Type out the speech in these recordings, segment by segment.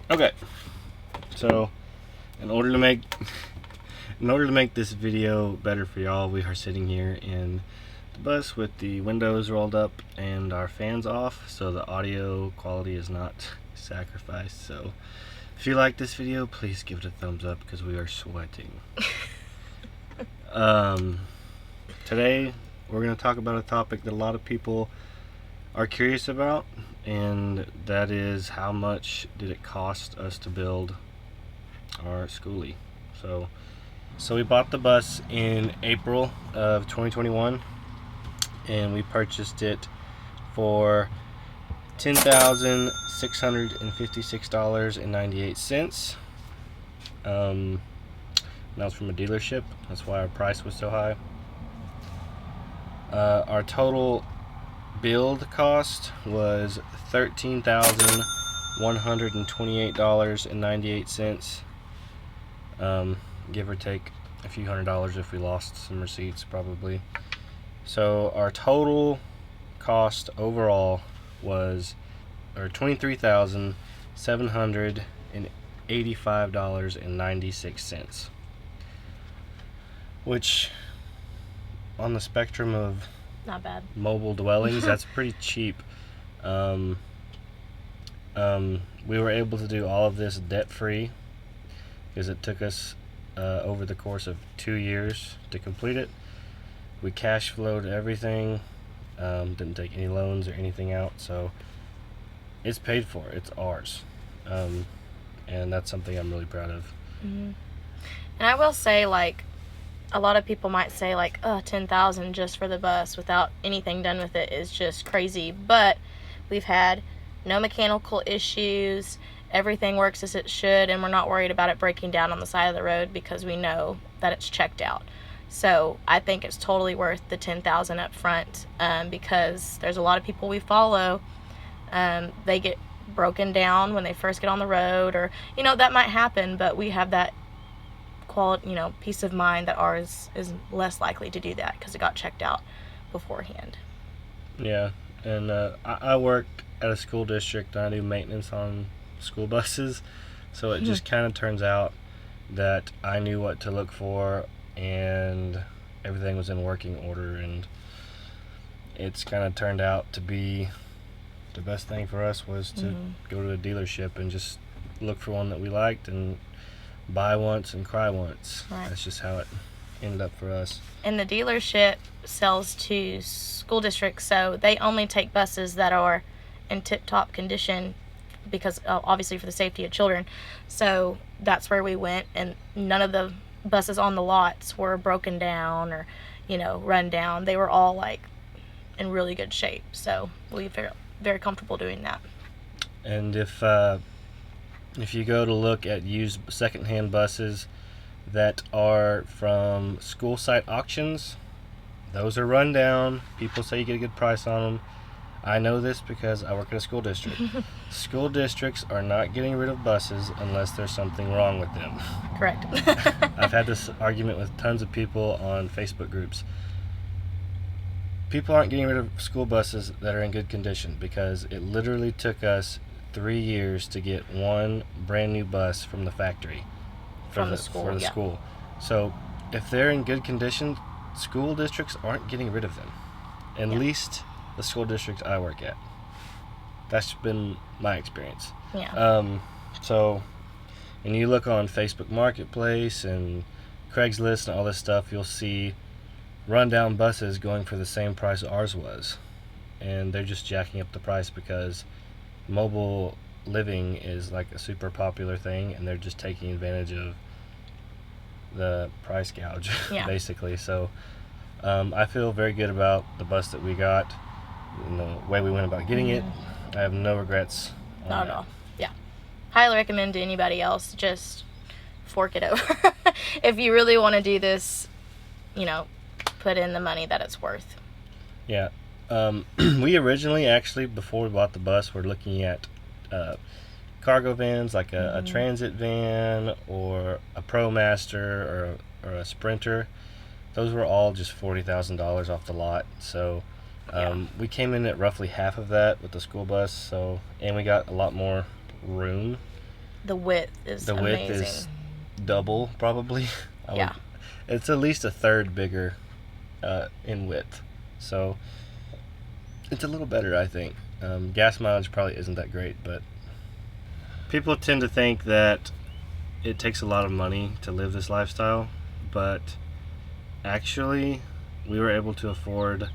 Okay, so in order to make this video better for y'all, we are sitting here in the bus with the windows rolled up and our fans off, so the audio quality is not sacrificed. So if you like this video, please give it a thumbs up because we are sweating. Today we're going to talk about a topic that a lot of people are curious about, and that is how much did it cost us to build our schoolie. So we bought the bus in April of 2021, and we purchased it for $10,656.98. That was from a dealership. That's why our price was so high. Our total build cost was $13,128.98. Give or take a few $100s if we lost some receipts, probably. So our total cost overall was $23,785.96, which on the spectrum of not bad mobile dwellings, that's pretty cheap. We were able to do all of this debt free because it took us over the course of 2 years to complete it. We cash flowed everything, didn't take any loans or anything out, so it's paid for. It's ours, and that's something I'm really proud of. Mm-hmm. And I will say, like, a lot of people might say, like, $10,000 just for the bus without anything done with it is just crazy. But we've had no mechanical issues. Everything works as it should, and we're not worried about it breaking down on the side of the road because we know that it's checked out. So I think it's totally worth the $10,000 up front, because there's a lot of people we follow. They get broken down when they first get on the road, or that might happen, but we have that quality, peace of mind that ours is less likely to do that because it got checked out beforehand. Yeah, and I work at a school district and I do maintenance on school buses, so it just kind of turns out that I knew what to look for and everything was in working order, and it's kind of turned out to be the best thing for us was to go to a dealership and just look for one that we liked and buy once and cry once. Right. That's just how it ended up for us. And the dealership sells to school districts, so they only take buses that are in tip-top condition because obviously for the safety of children. So that's where we went, and none of the buses on the lots were broken down or run down. They were all like in really good shape, so we felt very comfortable doing that. And if you go to look at used secondhand buses that are from school site auctions, those are run down. People say you get a good price on them. I know this because I work at a school district. School districts are not getting rid of buses unless there's something wrong with them. Correct. I've had this argument with tons of people on Facebook groups. People aren't getting rid of school buses that are in good condition because it literally took us 3 years to get one brand new bus from the factory for the school. So if they're in good condition, school districts aren't getting rid of them. At least the school district I work at. That's been my experience. Yeah. So when you look on Facebook Marketplace and Craigslist and all this stuff, you'll see rundown buses going for the same price ours was, and they're just jacking up the price because mobile living is like a super popular thing, and they're just taking advantage of the price gouge, basically. So I feel very good about the bus that we got and the way we went about getting it. I have no regrets. Not at all. Yeah. Highly recommend to anybody else. Just fork it over. If you really want to do this, put in the money that it's worth. Yeah. We originally, actually, before we bought the bus, were looking at cargo vans, like a transit van or a ProMaster or a Sprinter. Those were all just $40,000 off the lot. So we came in at roughly half of that with the school bus. And we got a lot more room the width is The amazing. width is double, probably. Yeah. It's at least a third bigger in width. So it's a little better, I think. Gas mileage probably isn't that great, but people tend to think that it takes a lot of money to live this lifestyle, but actually we were able to afford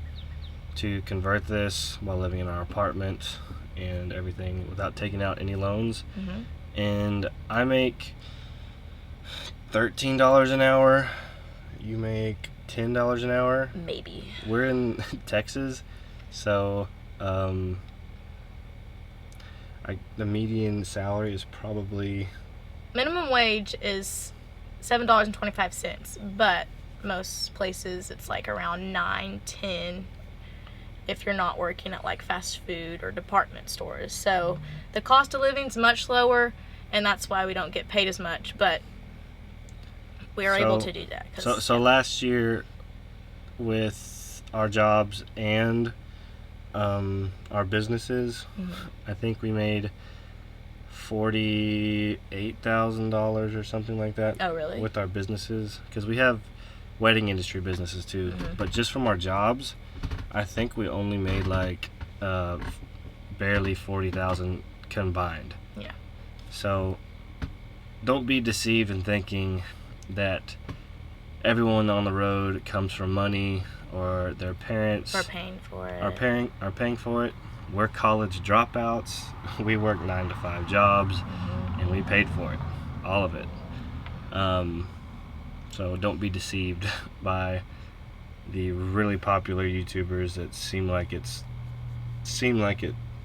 to convert this while living in our apartment and everything without taking out any loans. Mm-hmm. And I make $13 an hour. You make $10 an hour. Maybe. We're in Texas, so the median salary is probably Minimum wage is $7.25, but most places it's like around 9, 10 if you're not working at like fast food or department stores. So the cost of living is much lower, and that's why we don't get paid as much, but we are able to do that. So last year, with our jobs and our businesses, I think we made $48,000 or something like that. Oh, really? With our businesses, because we have wedding industry businesses too. But just from our jobs, I think we only made like barely 40,000 combined. Yeah. So don't be deceived in thinking that everyone on the road comes from money or their parents We're paying for it. are paying for it. We're college dropouts. We work 9 to 5 jobs, and we paid for it, all of it. So don't be deceived by the really popular YouTubers that seem like it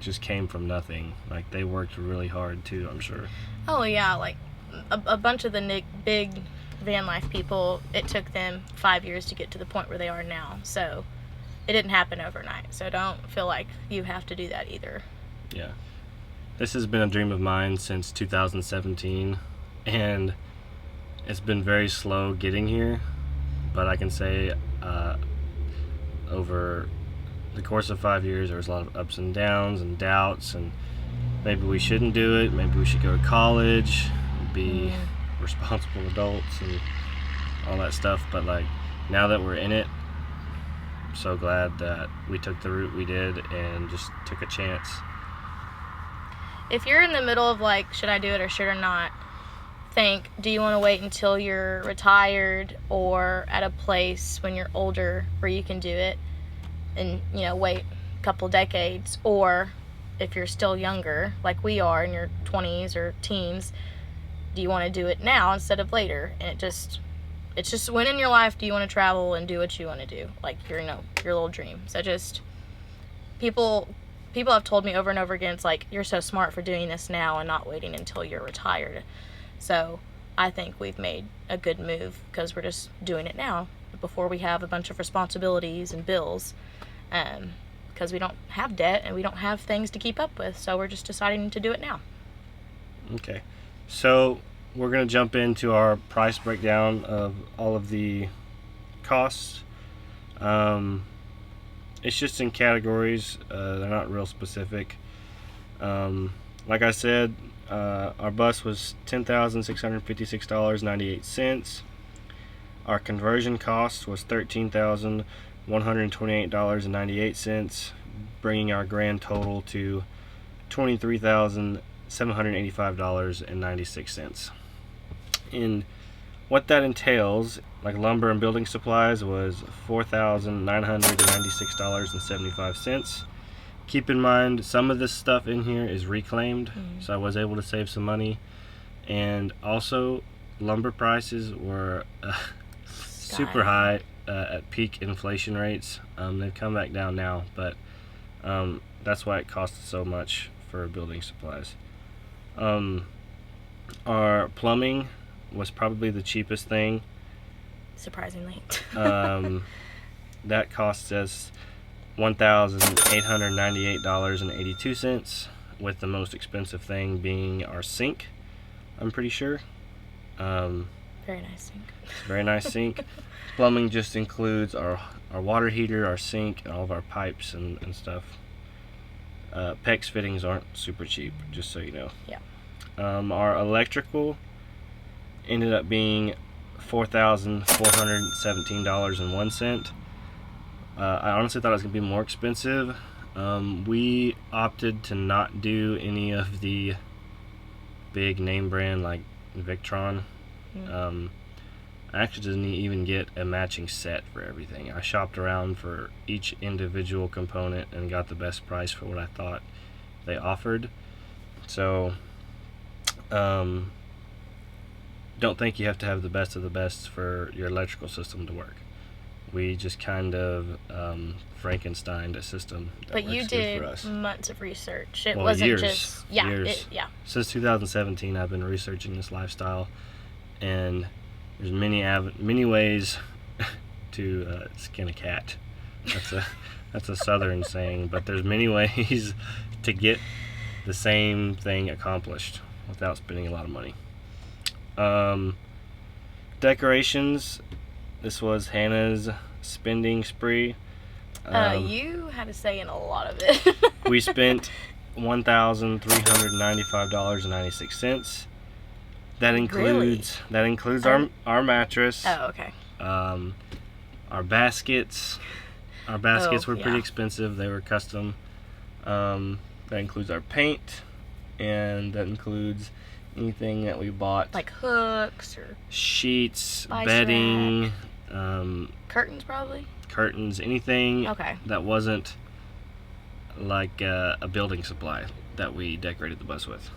just came from nothing. Like they worked really hard too, I'm sure. Oh yeah, like a bunch of the big van life people, it took them 5 years to get to the point where they are now. So it didn't happen overnight. So don't feel like you have to do that either. Yeah. This has been a dream of mine since 2017, and it's been very slow getting here, but I can say over the course of 5 years there was a lot of ups and downs and doubts, and maybe we shouldn't do it, maybe we should go to college, be responsible adults and all that stuff. But like now that we're in it, I'm so glad that we took the route we did and just took a chance. If you're in the middle of like, should I do it or should I not, think, do you want to wait until you're retired or at a place when you're older where you can do it and, you know, wait a couple decades? Or if you're still younger, like we are, in your 20s or teens, do you want to do it now instead of later? And it's just when in your life do you want to travel and do what you want to do, like your little dream. So just people have told me over and over again, it's like, you're so smart for doing this now and not waiting until you're retired. So I think we've made a good move because we're just doing it now before we have a bunch of responsibilities and bills, because we don't have debt and we don't have things to keep up with. So we're just deciding to do it now. Okay. So we're going to jump into our price breakdown of all of the costs. It's just in categories. They're not real specific. Like I said, our bus was $10,656.98. Our conversion cost was $13,128.98, bringing our grand total to $23,785.96. And what that entails, like lumber and building supplies, was $4,996.75. Keep in mind, some of this stuff in here is reclaimed, so I was able to save some money. And also, lumber prices were super high at peak inflation rates. They've come back down now, but that's why it costed so much for building supplies. Our plumbing was probably the cheapest thing. Surprisingly. That cost us $1,898.82, with the most expensive thing being our sink, I'm pretty sure. Very nice sink. Very nice sink. Plumbing just includes our water heater, our sink, and all of our pipes and stuff. PEX fittings aren't super cheap, just so you know. Yeah. Our electrical ended up being $4,417.01. I honestly thought it was going to be more expensive. We opted to not do any of the big name brand like Victron. I actually didn't even get a matching set for everything. I shopped around for each individual component and got the best price for what I thought they offered. So, don't think you have to have the best of the best for your electrical system to work. We just kind of Frankensteined a system that But works you good did for us. months of research. It Well, wasn't years, just years. yeah. Since 2017, I've been researching this lifestyle, and there's many ways to skin a cat. That's a southern saying, but there's many ways to get the same thing accomplished without spending a lot of money. Decorations. This was Hannah's spending spree. You had to say in a lot of it. We spent $1,395.96. That includes our mattress. Oh, okay. Our baskets. Our baskets were pretty yeah. expensive. They were custom. That includes our paint, and that includes anything that we bought, Like hooks or sheets, spice bedding, curtains, probably. curtains, anything Okay. that wasn't like a building supply that we decorated the bus with.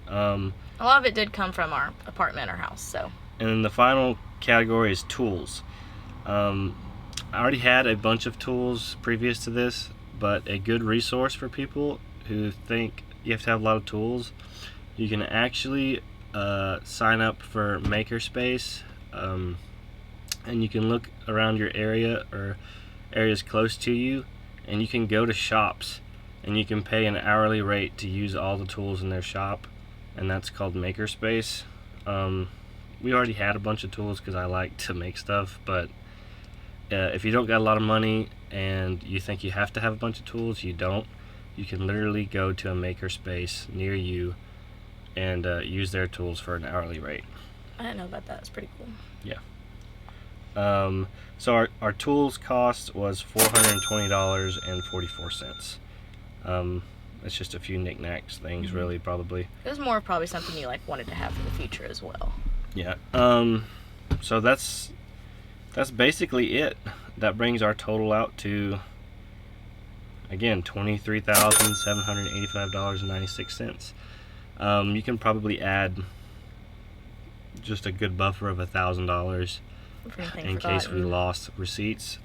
A lot of it did come from our apartment or house, so. And then the final category is tools. I already had a bunch of tools previous to this, but a good resource for people who think you have to have a lot of tools, you can actually sign up for Makerspace, and you can look around your area or areas close to you, and you can go to shops and you can pay an hourly rate to use all the tools in their shop, and that's called Makerspace. We already had a bunch of tools because I like to make stuff, but if you don't got a lot of money and you think you have to have a bunch of tools, you don't. You can literally go to a Makerspace near you and use their tools for an hourly rate. I didn't know about that. It's pretty cool. Yeah. So our tools cost was $420.44. It's just a few knickknacks things, really, probably. It was more probably something you like wanted to have for the future as well. Yeah. So that's basically it. That brings our total out to, again, $23,785.96. You can probably add just a good buffer of $1,000 in case we lost receipts.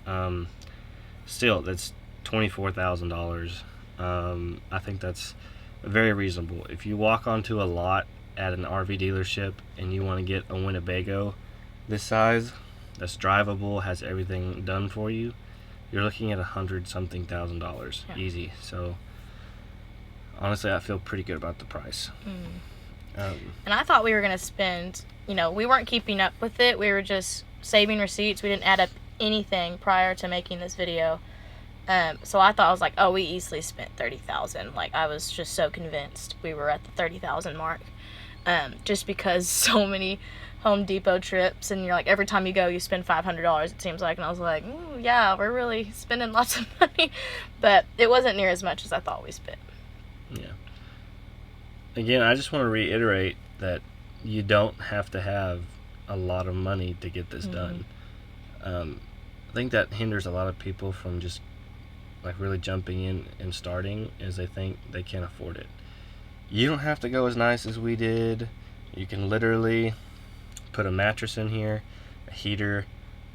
Still, that's $24,000. I think that's very reasonable. If you walk onto a lot at an RV dealership and you want to get a Winnebago this size, that's drivable, has everything done for you, you're looking at $100-something thousand easy. So honestly, I feel pretty good about the price. And I thought we were going to spend, we weren't keeping up with it. We were just saving receipts. We didn't add up anything prior to making this video. So I thought, I was like, oh, we easily spent $30,000. Like, I was just so convinced we were at the $30,000 mark. Just because so many Home Depot trips, and you're like, every time you go, you spend $500, it seems like. And I was like, yeah, we're really spending lots of money. But it wasn't near as much as I thought we spent. Yeah. Again, I just want to reiterate that you don't have to have a lot of money to get this done. I think that hinders a lot of people from just like really jumping in and starting, is they think they can't afford it. You don't have to go as nice as we did. You can literally put a mattress in here, a heater,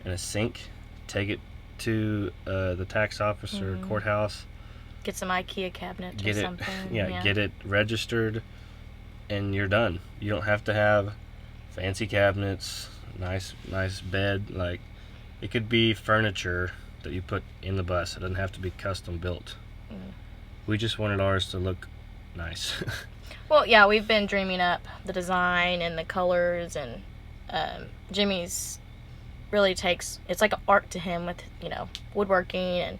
and a sink. Take it to the tax office or courthouse. Get some IKEA cabinets or something. Get it registered, and you're done. You don't have to have fancy cabinets, nice bed. Like, it could be furniture that you put in the bus. It doesn't have to be custom built. We just wanted ours to look nice. Well, yeah, we've been dreaming up the design and the colors, and Jimmy's really takes, it's like an art to him with, woodworking and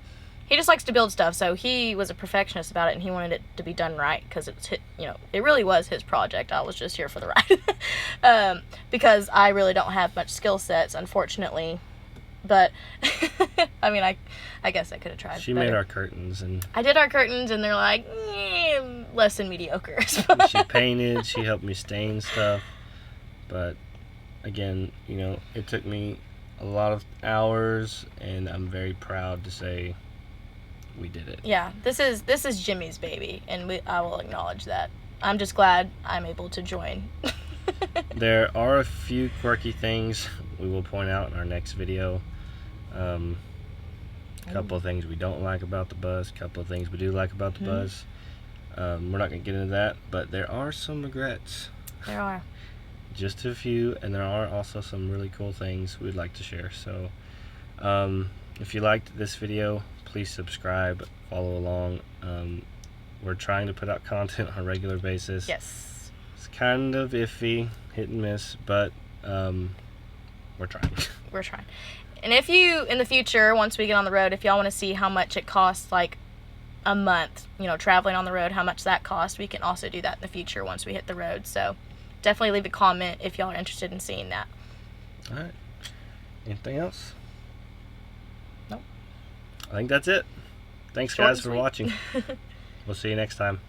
he just likes to build stuff. So he was a perfectionist about it, and he wanted it to be done right because it's it really was his project. I was just here for the ride because I really don't have much skill sets, unfortunately. But I mean, I guess I could have tried. She better. made our curtains, and I did our curtains, and they're like less than mediocre. she painted. She helped me stain stuff, but again, it took me a lot of hours, and I'm very proud to say we did it. Yeah, this is Jimmy's baby, and I will acknowledge that. I'm just glad I'm able to join. There are a few quirky things we will point out in our next video. A couple of things we don't like about the bus, a couple of things we do like about the bus. We're not going to get into that, but there are some regrets. There are. Just a few, and there are also some really cool things we'd like to share. So if you liked this video, please subscribe, follow along. We're trying to put out content on a regular basis. Yes. It's kind of iffy, hit and miss, but we're trying. We're trying. And if you, in the future, once we get on the road, if y'all want to see how much it costs, like a month, traveling on the road, how much that costs, we can also do that in the future once we hit the road. So definitely leave a comment if y'all are interested in seeing that. All right. Anything else? Nope. I think that's it. Thanks, Short guys, and for sweet. watching. We'll see you next time.